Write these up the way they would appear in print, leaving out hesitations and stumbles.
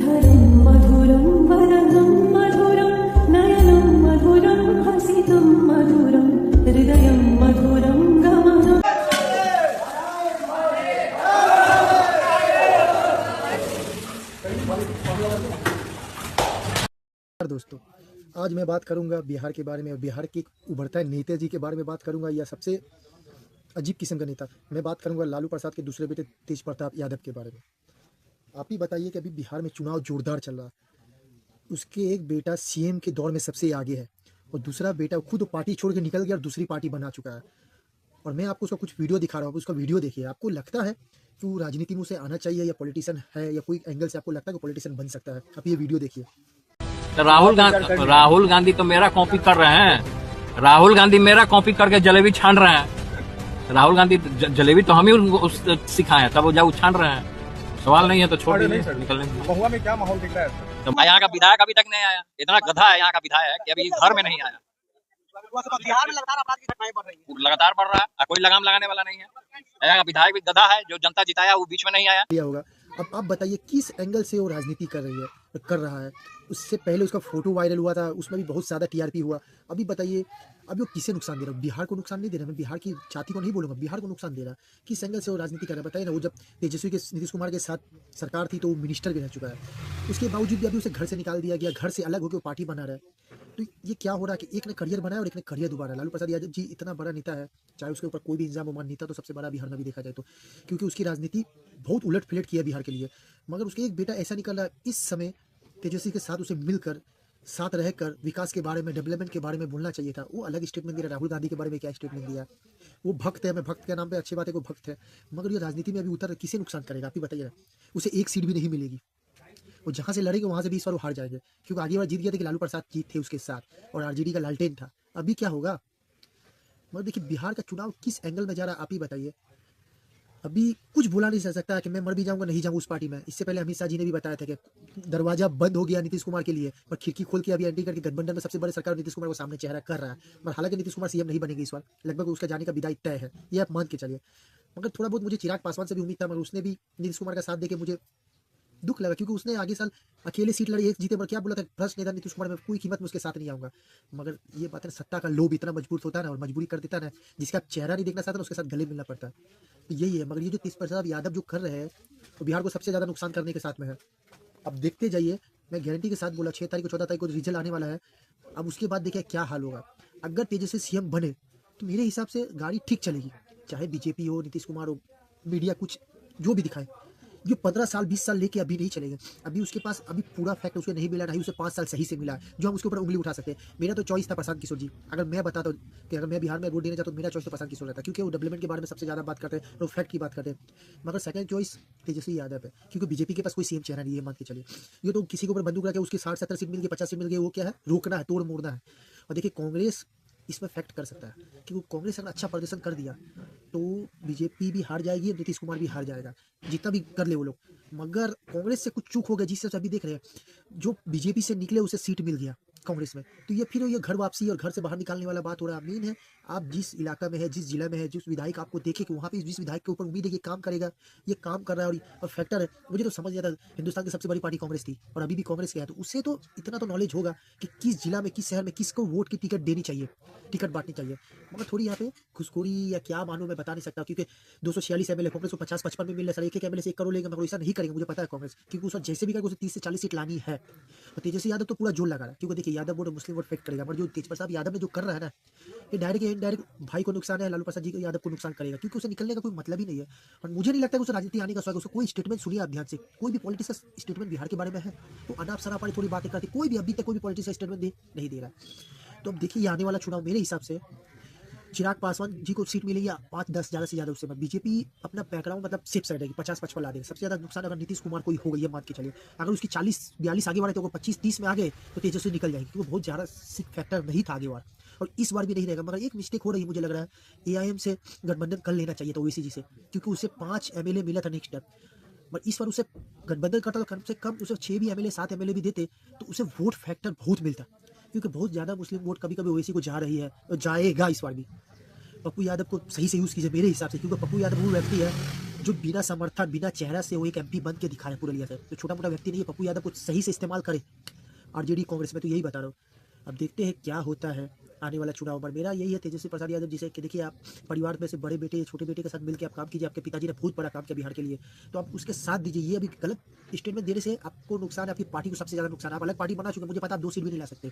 सुखधरं मधुरं वदनं मधुरं नयनं मधुरं हसितं मधुरं हृदयं मधुरं गमनं। दोस्तों, आज मैं बात करूंगा बिहार के बारे में और बिहार के उभरता नेता जी के बारे में बात करूंगा, या सबसे अजीब किस्म का नेता। मैं बात करूंगा लालू प्रसाद के दूसरे बेटे तेज प्रताप यादव के बारे में। आप ही बताइए कि अभी बिहार में चुनाव जोरदार चल रहा है। उसके एक बेटा सीएम के दौर में सबसे आगे है और दूसरा बेटा खुद पार्टी छोड़ के निकल गया और दूसरी पार्टी बना चुका है। और मैं आपको उसका कुछ वीडियो दिखा रहा हूँ, उसका वीडियो देखिए। आपको लगता है कि वो राजनीति में उसे आना चाहिए या पॉलिटिशियन है, या कोई एंगल से आपको लगता है कि पॉलिटिशियन बन सकता है? आप ये वीडियो देखिए। राहुल गांधी तो मेरा कॉपी कर रहे हैं। राहुल गांधी मेरा कॉपी करके जलेबी छान रहे हैं। राहुल गांधी जलेबी तो हम ही उनको सिखाए, तब वो जाओ छान रहे हैं। सवाल नहीं है तो छोड़ दीजिए, निकलने। महुआ में क्या माहौल दिख रहा है? तो यहाँ का विधायक अभी तक नहीं आया। इतना गधा है यहाँ का विधायक कि अभी घर में नहीं आया। बिहार में लगातार अपराध की घटनाएं बढ़ रही हैं। लगातार बढ़ रहा है, कोई लगाम लगाने वाला नहीं है। यहाँ का विधायक भी गधा है, जो जनता जिताया वो बीच में नहीं आया। होगा। अब आप बताइए किस एंगल से वो राजनीति कर रही है, कर रहा है। उससे पहले उसका फोटो वायरल हुआ था, उसमें भी बहुत ज़्यादा टीआरपी हुआ। अभी बताइए, अभी वो किसे नुकसान दे रहा है? बिहार को नुकसान नहीं दे रहा। मैं बिहार की जाति को नहीं बोलूँगा, बिहार को नुकसान दे रहा है। किस एंगल से वो राजनीति कर रहा है बताइए ना। वो जब तेजस्वी के नीतीश कुमार के साथ सरकार थी तो वो मिनिस्टर भी रह चुका है। उसके बावजूद भी अभी उसे घर से निकाल दिया गया, घर से अलग होकर वो पार्टी बना रहा है। तो ये क्या हो रहा है कि एक ने करियर बनाया और एक ने करियर दोबारा। लालू प्रसाद यादव जी इतना बड़ा नेता है, चाहे उसके ऊपर कोई भी इंजाम उमान नेता तो सबसे बड़ा बिहार में भी देखा जाए तो, क्योंकि उसकी राजनीति बहुत उलट फिलट किया बिहार के लिए। मगर उसके एक बेटा ऐसा निकल रहा है, इस समय तेजस्वी के साथ उसे मिलकर साथ रहकर विकास के बारे में, डेवलपमेंट के बारे में बोलना चाहिए था। वो अलग स्टेटमेंट दे रहा है। राहुल गांधी के बारे में क्या स्टेटमेंट दिया? वो भक्त है, मैं भक्त के नाम पे अच्छी बात है, वो भक्त है, मगर ये राजनीति में अभी उतर किसे नुकसान करेगा? आप ही बताइए ना। उसे एक सीट भी नहीं मिलेगी। वो जहाँ से लड़ेगा वहाँ से भी इस बार वो हार जाएंगे, क्योंकि आगे बार जीत गया था कि लालू प्रसाद जी थे उसके साथ और आरजेडी का लालटेन था। अभी क्या होगा? मगर देखिए बिहार का चुनाव किस एंगल में जा रहा है, आप ही बताइए। अभी कुछ बोला नहीं जा सकता कि मैं मर भी जाऊंगा, नहीं जाऊंगा उस पार्टी में। इससे पहले अमित शाह जी ने भी बताया था कि दरवाजा बंद हो गया नीतीश कुमार के लिए, पर खिड़की खोल के अभी एंट्री करके गठबंधन में सबसे बड़े सरकार नीतीश कुमार को सामने चेहरा कर रहा है। पर हालांकि नीतीश कुमार सीएम नहीं बनेंगे इस बार, लगभग उसका जाने का विदाई तय है, ये आप मान के चलिए। मगर थोड़ा बहुत मुझे चिराग पासवान से भी उम्मीद था, मगर उसने भी नीतीश कुमार का साथ देके मुझे दुख लगा, क्योंकि उसने आगे साल अकेले सीट लड़ी, एक जीते पर क्या बोला था, भ्रष्ट नेता नीतीश कुमार, में कोई कीमत में उसके साथ नहीं आऊंगा। मगर ये बात है, सत्ता का लोभ इतना मजबूत होता है ना, और मजबूरी कर देता है ना, जिसका आप चेहरा नहीं देखना चाहता ना उसके साथ गले मिलना पड़ता है। तो यही है। मगर ये जो तेज प्रताप यादव जो कर रहे हैं, तो बिहार को सबसे ज्यादा नुकसान करने के साथ में है। अब देखते जाइए, मैं गारंटी के साथ बोला 6 तारीख को 14 तारीख को रिजल्ट आने वाला है। अब उसके बाद देखिए क्या हाल होगा। अगर तेजस्वी सीएम बने तो मेरे हिसाब से गाड़ी ठीक चलेगी, चाहे बीजेपी हो, नीतीश कुमार हो, मीडिया कुछ जो भी दिखाए। जो 15 साल 20 साल लेके अभी नहीं चलेगा। अभी उसके पास अभी पूरा फैक्ट उसको नहीं मिला, नहीं उसे 5 साल सही से मिला है जो हम उसके ऊपर उंगली उठा सकते हैं। मेरा तो चॉइस था प्रशांत किशोर जी। अगर मैं बताता कि अगर मैं बिहार में वोट देने जाता तो मेरा चॉइस तो प्रशांत किशोर रहता, क्योंकि वो डेवलपमेंट के बारे में सबसे ज़्यादा बात करते हैं और फैक्ट की बात करते हैं। मगर सेकंड चॉइस तेजस्वी यादव है, क्योंकि बीजेपी के पास कोई सीएम चेहरा नहीं है, मान के चलिए। ये तो किसी के ऊपर बंदूक रखे उसकी 60-70 सीट मिल गई, 50 सीट मिल गई, वो क्या है, रोकना है, तोड़ मोड़ना है। और देखिए कांग्रेस इसमें फैक्ट कर सकता है, क्योंकि कांग्रेस अगर अच्छा प्रदर्शन कर दिया तो बीजेपी भी हार जाएगी, नीतीश कुमार भी हार जाएगा, जितना भी कर ले वो लोग। मगर कांग्रेस से कुछ चूक हो गया, जिससे अभी देख रहे हैं जो बीजेपी से निकले उसे सीट मिल गया कांग्रेस में, तो ये फिर ये घर वापसी और घर से बाहर निकालने वाला बात हो रहा है। मेन है आप जिस इलाका में है, जिस जिला में है, जिस विधायक आपको देखे कि वहाँ पे जिस विधायक के ऊपर उम्मीद है कि काम करेगा, ये काम कर रहा है और फैक्टर है। मुझे तो समझ गया था हिंदुस्तान की सबसे बड़ी पार्टी कांग्रेस थी और अभी भी कांग्रेस के है, तो उससे तो इतना तो नॉलेज होगा कि किस जिला में, किस शहर में किसको वोट की टिकट देनी चाहिए, टिकट बांटनी चाहिए। मगर थोड़ी यहाँ पे घुसखोरी या क्या मानूं मैं बता नहीं सकता, क्योंकि 246 एमएलए कांग्रेस को 50-55 में मिल रहा है। एक एमएलए से 1 करोड़ लेंगे, मगर ऐसा नहीं करेंगे, मुझे पता है कांग्रेस, क्योंकि उस जैसे भी करके उसे 30 से 40 सीट लानी है। और तेजस्वी यादव तो पूरा जोर लगा रहा है, क्योंकि देखिए यादव वोट मुस्लिम वोट फेक्ट करेगा। मगर जो तेज प्रताप यादव ने जो कर रहा है ना, ये डायरेक्ट या इनडायरेक्ट भाई को नुकसान है, लालू प्रसाद जी यादव को नुकसान करेगा, क्योंकि उसे निकलने का कोई मतलब ही नहीं है। और मुझे नहीं लगता कि उसे राजनीति आने का शौक है। उसको कोई स्टेटमेंट सुनिए आप ध्यान से, कोई भी पॉलिटिक्स स्टेटमेंट बिहार के बारे में है तो अनाप शनाप वाली थोड़ी बातें करते, कोई भी अभी तक कोई भी पॉलिटिक्स स्टेटमेंट नहीं दे रहा है। तो अब देखिए ये आने वाला चुनाव मेरे हिसाब से चिराग पासवान जी को सीट मिलेगी 5-10 ज़्यादा से ज़्यादा, उससे बीजेपी अपना बैकग्राउंड मतलब सेफ साइड रहेगी, 50-55 ला देगी। सबसे ज़्यादा नुकसान अगर नीतीश कुमार को ही होगा, ये मान के चलिए। अगर उसकी 40-42 आगे वाले तो 25-30 में आ गए तो तेजस्वी निकल जाएगी, क्योंकि बहुत ज़्यादा फैक्टर नहीं था आगे बार, और इस बार भी नहीं रहेगा। मगर एक मिस्टेक हो रही है, मुझे लग रहा है एआईएम से गठबंधन कर लेना चाहिए था ओवैसी जी से, क्योंकि उसे 5 एमएलए मिला था नेक्स्ट टाइम। बट इस बार उसे गठबंधन करता तो कम से कम उसे 6 भी एमएलए 7 एमएलए भी देते तो उसे वोट फैक्टर बहुत मिलता, क्योंकि बहुत ज़्यादा मुस्लिम वोट कभी कभी ओवैसी को जा रही है और जाएगा इस बार भी। पप्पू यादव को सही से यूज़ कीजिए मेरे हिसाब से, क्योंकि पप्पू यादव वो व्यक्ति है जो बिना समर्थन बिना चेहरा से वो एक MP बन के दिखाया पुरुलिया से, तो छोटा मोटा व्यक्ति नहीं है। पप्पू यादव को सही से इस्तेमाल करे RJD कांग्रेस में, तो यही बता रहा हूँ। अब देखते हैं क्या होता है आने वाला चुनाव पर। मेरा यही है तेजस्वी प्रसाद यादव जिसे कि देखिए आप परिवार में से बड़े बेटे या छोटे बेटे के साथ मिलकर आप काम कीजिए। आपके पिताजी ने बहुत बड़ा काम किया बिहार के लिए, तो आप उसके साथ दीजिए। ये अभी गलत स्टेटमेंट देने से आपको नुकसान है, आपकी पार्टी को सबसे ज़्यादा नुकसान है। आप अलग पार्टी बना चुके, मुझे पता आप 2 सीट भी नहीं ला सकते।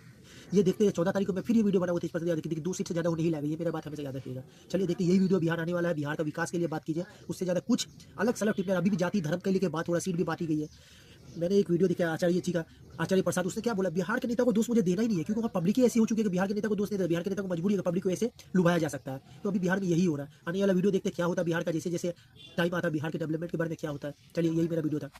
ये देखते हैं 14 तारीख को मैं फिर ये वीडियो बना हुआ तेज प्रसाद यादव की, 2 सीट से ज़्यादा वो नहीं लाएगा, ये मेरा बात हमेशा याद रखिएगा। चलिए देखते यही वीडियो बिहार आने वाला है, बिहार का विकास के लिए बात कीजिए, उससे ज़्यादा कुछ अलग सलग टिप्पणी। अभी भी जाति धर्म के लिए बात हो रहा है, सीट भी बांटी गई है। मैंने एक वीडियो देखा आचार्य जी का, आचार्य प्रसाद, उसने क्या बोला, बिहार के नेता को दोष मुझे देना ही नहीं है, क्योंकि वहाँ पब्लिक ही ऐसी हो चुकी है कि बिहार के नेता को दोष नहीं देता। बिहार के नेता को मजबूरी है, पब्लिक को ऐसे लुभाया जा सकता है। तो अभी बिहार में यही हो रहा है। आने वाला वीडियो देखते क्या होता है बिहार का, जैसे जैसे टाइम आता है बिहार के डेवलपमेंट के बारे में क्या होता है। चलिए यही मेरा वीडियो था।